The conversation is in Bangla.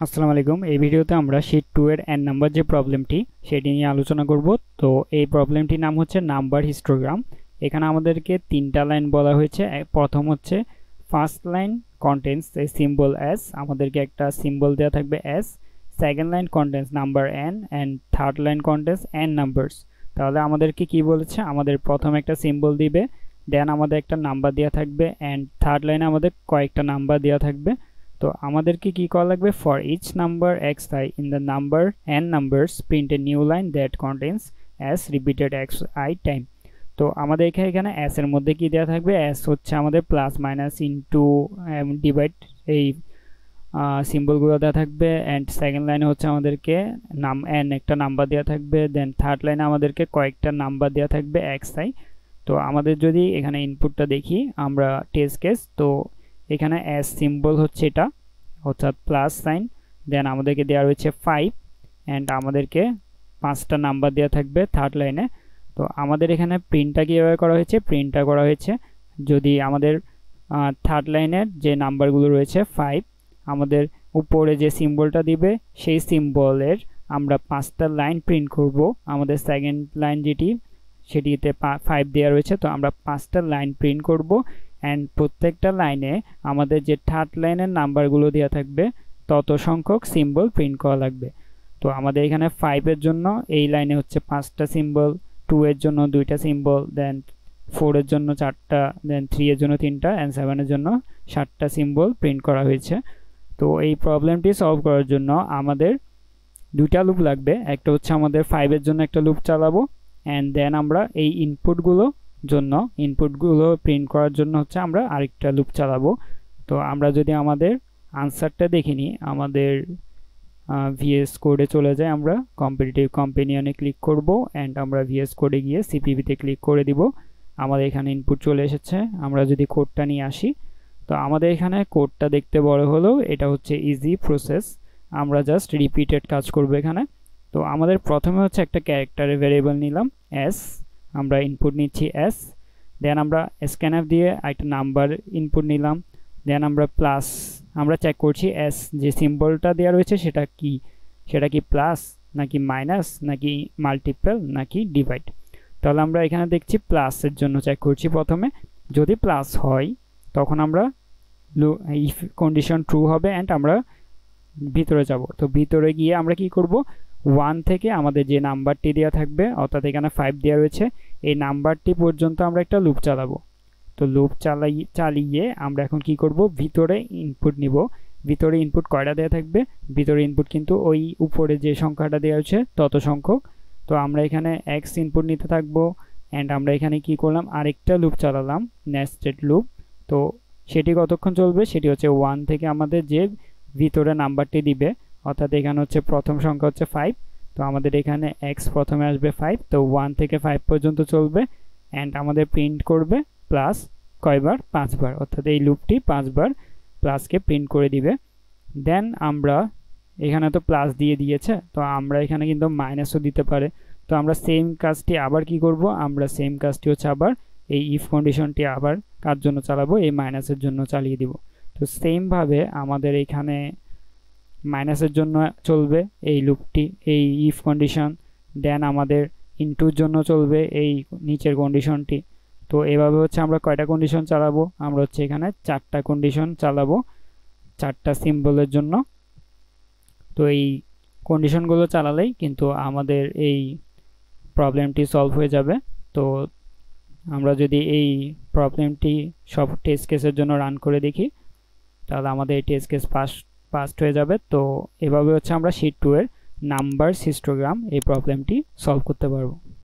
আসসালামু আলাইকুম। এই ভিডিওতে আমরা শীট 2 এর n নাম্বার যে প্রবলেমটি সেটি নিয়ে আলোচনা করব। তো এই প্রবলেমটির নাম হচ্ছে নাম্বার হিস্টোগ্রাম। এখানে আমাদেরকে তিনটা লাইন বলা হয়েছে। প্রথম হচ্ছে first line contents a symbol s, আমাদেরকে একটা সিম্বল দেওয়া থাকবে s। Second line contents number n and third line contents n numbers. তাহলে আমাদেরকে কি বলেছে, আমাদের প্রথম একটা সিম্বল দিবে, দেন আমাদের একটা নাম্বার দেওয়া থাকবে এন্ড থার্ড লাইনে আমাদের কয়েকটা নাম্বার দেওয়া থাকবে। তো আমাদেরকে কি করা লাগবে, for each number xi in the number n numbers print a new line that contains s repeated xi time। তো আমাদের এখানে s এর মধ্যে কি দেওয়া থাকবে, s হচ্ছে আমাদের প্লাস মাইনাস ইনটু ডিভাইড এই সিম্বলগুলো দেওয়া থাকবে। অ্যান্ড সেকেন্ড লাইনে হচ্ছে আমাদেরকে একটা নাম্বার দেওয়া থাকবে, দেন থার্ড লাইনে আমাদেরকে কয়েকটা নাম্বার দেওয়া থাকবে xi। তো আমাদের যদি এখানে ইনপুটটা দেখি আমরা টেস্ট কেস, তো এখানে s সিম্বল হচ্ছে এটা অর্থাৎ প্লাস সাইন, দেন আমাদেরকে দেওয়া রয়েছে 5 অ্যান্ড আমাদেরকে 5টা নাম্বার দেওয়া থাকবে থার্ড লাইনে। তো আমাদের এখানে প্রিন্টটা কীভাবে করা হয়েছে, প্রিন্টটা করা হয়েছে যদি আমাদের থার্ড লাইনের যে নাম্বারগুলো রয়েছে 5, আমাদের উপরে যে সিম্বলটা দিবে সেই সিম্বলের আমরা 5টা লাইন প্রিন্ট করব। আমাদের সেকেন্ড লাইন যেটি সেটিতে 5 দেওয়া রয়েছে, তো আমরা 5টা লাইন প্রিন্ট করব। অ্যান্ড প্রত্যেকটা লাইনে আমাদের যে থার্ড লাইনের নাম্বারগুলো দেওয়া থাকবে তত সংখ্যক সিম্বল প্রিন্ট করা লাগবে। তো আমাদের এখানে 5 এর জন্য এই লাইনে হচ্ছে 5টা সিম্বল, 2 এর জন্য 2টা সিম্বল, দেন 4 এর জন্য 4টা, দেন 3 এর জন্য 3টা অ্যান্ড 7 এর জন্য 7টা সিম্বল প্রিন্ট করা হয়েছে। তো এই প্রবলেমটি সলভ করার জন্য আমাদের দুইটা লুপ লাগবে। একটা হচ্ছে আমাদের 5 এর জন্য একটা লুপ চালাবো, অ্যান্ড দেন আমরা এই ইনপুটগুলো প্রিন্ট করার জন্য হচ্ছে আমরা আরেকটা লুপ চালাবো। তো আমরা যদি আমাদের আনসারটা দেখে নিই, আমাদের ভিএস কোডে চলে যায়, আমরা কম্পিটিটিভ কম্পেনিয়নে ক্লিক করব অ্যান্ড আমরা ভিএস কোডে গিয়ে সিপিপিতে ক্লিক করে দিব। আমাদের এখানে ইনপুট চলে এসেছে। আমরা যদি কোডটা নিয়ে আসি, তো আমাদের এখানে কোডটা দেখতে বড় হলেও এটা হচ্ছে ইজি প্রসেস, আমরা জাস্ট রিপিটেড কাজ করব এখানে। তো আমাদের প্রথমে হচ্ছে একটা ক্যারেক্টারের ভ্যারিয়েবল নিলাম s, আমরা ইনপুট নিচ্ছি s, দেন আমরা স্ক্যানএফ দিয়ে একটা নাম্বার ইনপুট নিলাম, দেন আমরা চেক করছি s যে সিম্বলটা দেওয়া রয়েছে সেটা কি প্লাস নাকি মাইনাস নাকি মাল্টিপল নাকি ডিভাইড। তাহলে আমরা এখানে দেখছি প্লাসের জন্য চেক করছি প্রথমে। যদি প্লাস হয় তখন আমরা ইফ কন্ডিশন ট্রু হবে অ্যান্ড আমরা ভিতরে যাব। তো ভিতরে গিয়ে আমরা কি করব, 1 থেকে আমাদের যে নাম্বারটি দেওয়া থাকবে অর্থাৎ এখানে 5 দেওয়া রয়েছে এই নাম্বারটি পর্যন্ত আমরা একটা লুপ চালাবো। তো লুপ চালিয়ে আমরা এখন কি করব, ভিতরে ইনপুট নিব। ভিতরে ইনপুট কয়টা দেওয়া থাকবে, ভিতরে ইনপুট কিন্তু ওই উপরে যে সংখ্যাটা দেওয়া হচ্ছে তত সংখ্যক। তো আমরা এখানে x ইনপুট নিতে থাকবো অ্যান্ড আমরা এখানে কি করলাম, আরেকটা লুপ চালালাম, নেস্টেড লুপ। তো সেটি কতক্ষণ চলবে, সেটি হচ্ছে 1 থেকে আমাদের যে ভিতরে নাম্বারটি দিবে, অর্থাৎ এখানে হচ্ছে প্রথম সংখ্যা হচ্ছে 5, তো আমাদের এখানে x প্রথমে আসবে 5, তো 1 থেকে 5 পর্যন্ত চলবে অ্যান্ড আমাদের প্রিন্ট করবে প্লাস কয়বার, 5 বার, অর্থাৎ এই লুপটি 5 বার প্লাসকে প্রিন্ট করে দিবে। দেন আমরা এখানে তো প্লাস দিয়ে দিয়েছে, তো আমরা এখানে কিন্তু মাইনাসও দিতে পারে। তো আমরা সেম কাজটি আবার কি করব, আমরা সেম কাজটি হচ্ছে আবার এই ইফ কন্ডিশনটি আবার কার জন্য চালাবো, এই মাইনাসের জন্য চালিয়ে দিব। তো সেমভাবে আমাদের এখানে মাইনাসের জন্য চলবে এই লুপটি, এই ইফ কন্ডিশন, দেন আমাদের ইনটুর জন্য চলবে এই নিচের কন্ডিশনটি। তো এভাবে হচ্ছে আমরা কয়টা কন্ডিশন চালাবো, আমরা হচ্ছে এখানে 4টা কন্ডিশন চালাবো 4টা সিম্বলের জন্য। তো এই কন্ডিশনগুলো চালালেই কিন্তু আমাদের এই প্রবলেমটি সলভ হয়ে যাবে। তো আমরা যদি এই প্রবলেমটি সব টেস্ট কেসের জন্য রান করে দেখি, তাহলে আমাদের এই টেস্ট কেস পাস্ট হয়ে যাবে। তো এভাবে হচ্ছে আমরা শীট 2 এর নাম্বারস হিস্টোগ্রাম এই প্রবলেমটি সলভ করতে পারবো।